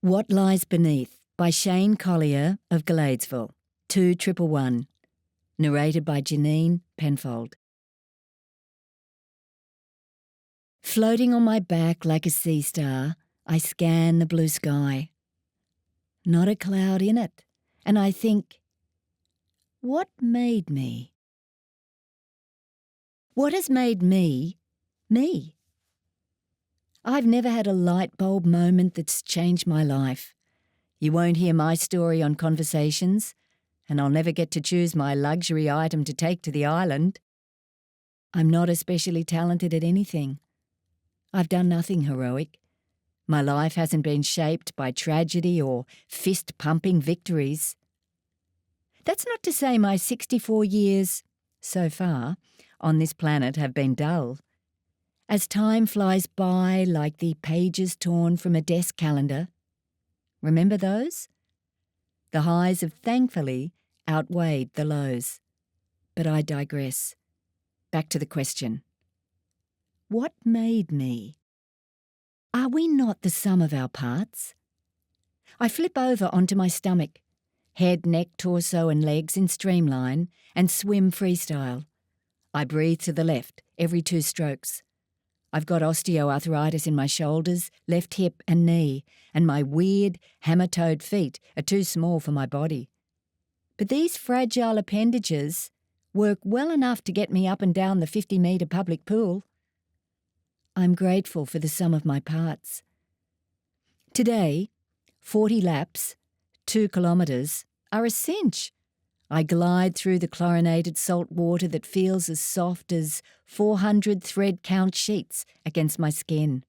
What Lies Beneath by Shane Collier of Gladesville, 2111. Narrated by Janine Penfold. Floating on my back like a sea star, I scan the blue sky. Not a cloud in it, and I think, what made me? What has made me, me? I've never had a light bulb moment that's changed my life. You won't hear my story on Conversations, and I'll never get to choose my luxury item to take to the island. I'm not especially talented at anything. I've done nothing heroic. My life hasn't been shaped by tragedy or fist-pumping victories. That's not to say my 64 years, so far, on this planet have been dull. As time flies by like the pages torn from a desk calendar. Remember those? The highs have thankfully outweighed the lows. But I digress. Back to the question. What made me? Are we not the sum of our parts? I flip over onto my stomach, head, neck, torso and legs in streamline, and swim freestyle. I breathe to the left every 2 strokes. I've got osteoarthritis in my shoulders, left hip and knee, and my weird, hammer-toed feet are too small for my body. But these fragile appendages work well enough to get me up and down the 50-metre public pool. I'm grateful for the sum of my parts. Today, 40 laps, 2 kilometres, are a cinch. I glide through the chlorinated salt water that feels as soft as 400 thread count sheets against my skin.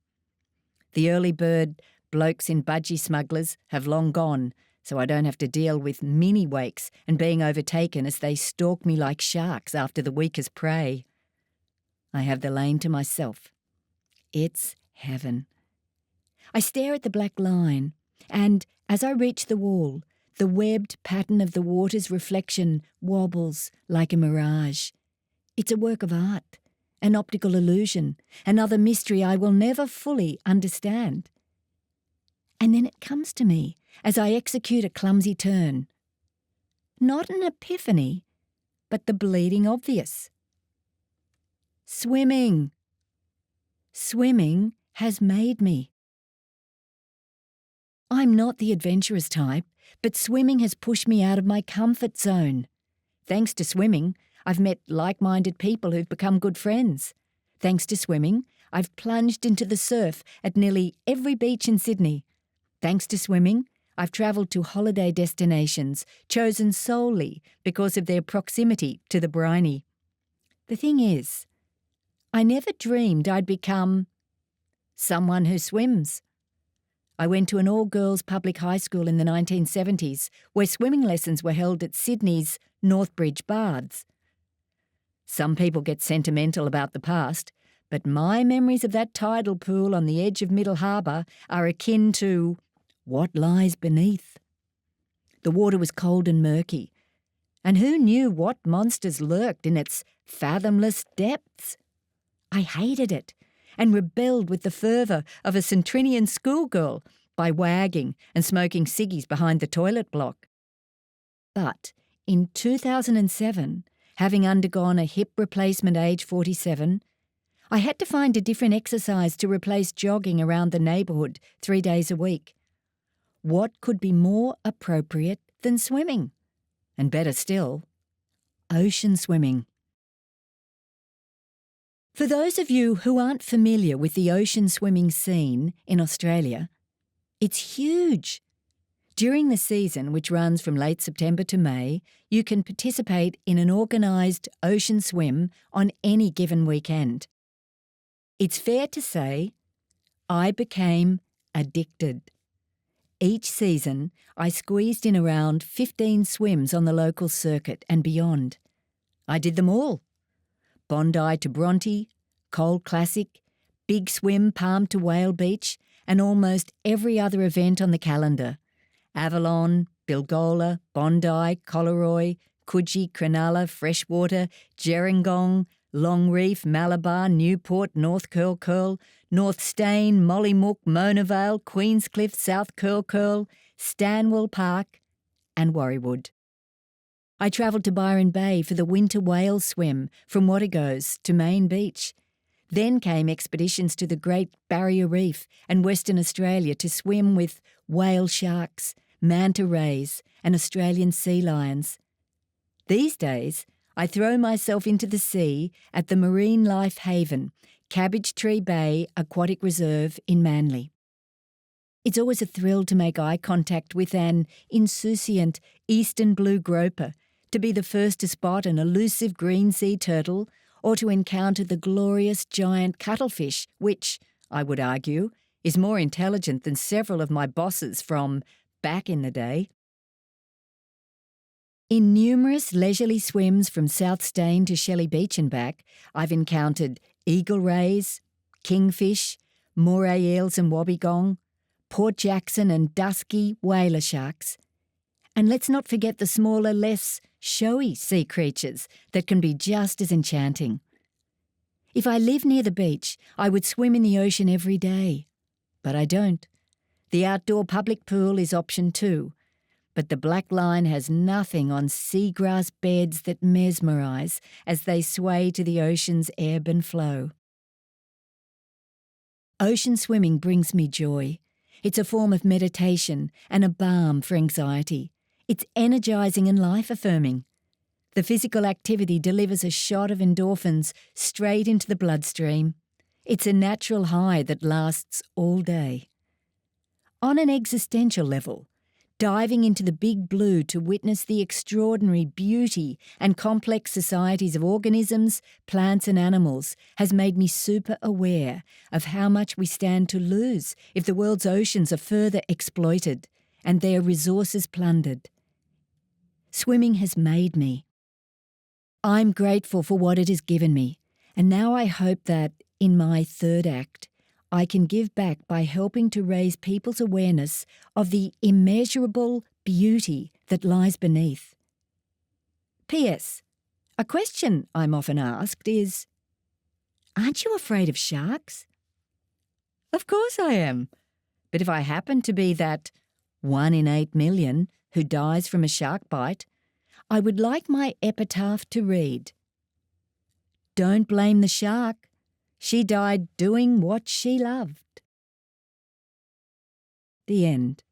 The early bird blokes in budgie smugglers have long gone, so I don't have to deal with mini wakes and being overtaken as they stalk me like sharks after the weakest prey. I have the lane to myself. It's heaven. I stare at the black line, and as I reach the wall, the webbed pattern of the water's reflection wobbles like a mirage. It's a work of art, an optical illusion, another mystery I will never fully understand. And then it comes to me as I execute a clumsy turn. Not an epiphany, but the bleeding obvious. Swimming. Swimming has made me. I'm not the adventurous type, but swimming has pushed me out of my comfort zone. Thanks to swimming, I've met like-minded people who've become good friends. Thanks to swimming, I've plunged into the surf at nearly every beach in Sydney. Thanks to swimming, I've travelled to holiday destinations chosen solely because of their proximity to the briny. The thing is, I never dreamed I'd become someone who swims. I went to an all-girls public high school in the 1970s where swimming lessons were held at Sydney's Northbridge Baths. Some people get sentimental about the past, but my memories of that tidal pool on the edge of Middle Harbour are akin to what lies beneath. The water was cold and murky, and who knew what monsters lurked in its fathomless depths? I hated it and rebelled with the fervour of a Centrinian schoolgirl by wagging and smoking ciggies behind the toilet block. But in 2007, having undergone a hip replacement age 47, I had to find a different exercise to replace jogging around the neighbourhood 3 days a week. What could be more appropriate than swimming? And better still, ocean swimming. For those of you who aren't familiar with the ocean swimming scene in Australia, it's huge. During the season, which runs from late September to May, you can participate in an organised ocean swim on any given weekend. It's fair to say I became addicted. Each season, I squeezed in around 15 swims on the local circuit and beyond. I did them all. Bondi to Bronte, Cold Classic, Big Swim Palm to Whale Beach, and almost every other event on the calendar. Avalon, Bilgola, Bondi, Collaroy, Coogee, Cronulla, Freshwater, Gerringong, Longreef, Malabar, Newport, North Curl Curl, North Steyne, Mollymook, Monavale, Queenscliff, South Curl Curl, Stanwell Park and Warriewood. I travelled to Byron Bay for the winter whale swim from Wategos to Main Beach. Then came expeditions to the Great Barrier Reef and Western Australia to swim with whale sharks, manta rays and Australian sea lions. These days, I throw myself into the sea at the Marine Life Haven, Cabbage Tree Bay Aquatic Reserve in Manly. It's always a thrill to make eye contact with an insouciant eastern blue groper, to be the first to spot an elusive green sea turtle, or to encounter the glorious giant cuttlefish, which, I would argue, is more intelligent than several of my bosses from back in the day. In numerous leisurely swims from South Steyne to Shelley Beach and back, I've encountered eagle rays, kingfish, moray eels and wobbegong, Port Jackson and dusky whaler sharks. And let's not forget the smaller, less showy sea creatures that can be just as enchanting. If I lived near the beach, I would swim in the ocean every day. But I don't. The outdoor public pool is option 2. But the Black Line has nothing on seagrass beds that mesmerise as they sway to the ocean's ebb and flow. Ocean swimming brings me joy. It's a form of meditation and a balm for anxiety. It's energising and life-affirming. The physical activity delivers a shot of endorphins straight into the bloodstream. It's a natural high that lasts all day. On an existential level, diving into the big blue to witness the extraordinary beauty and complex societies of organisms, plants and animals has made me super aware of how much we stand to lose if the world's oceans are further exploited and their resources plundered. Swimming has made me. I'm grateful for what it has given me, and now I hope that, in my third act, I can give back by helping to raise people's awareness of the immeasurable beauty that lies beneath. P.S. A question I'm often asked is, aren't you afraid of sharks? Of course I am. But if I happen to be that 1 in 8 million who dies from a shark bite, I would like my epitaph to read, "Don't blame the shark. She died doing what she loved." The end.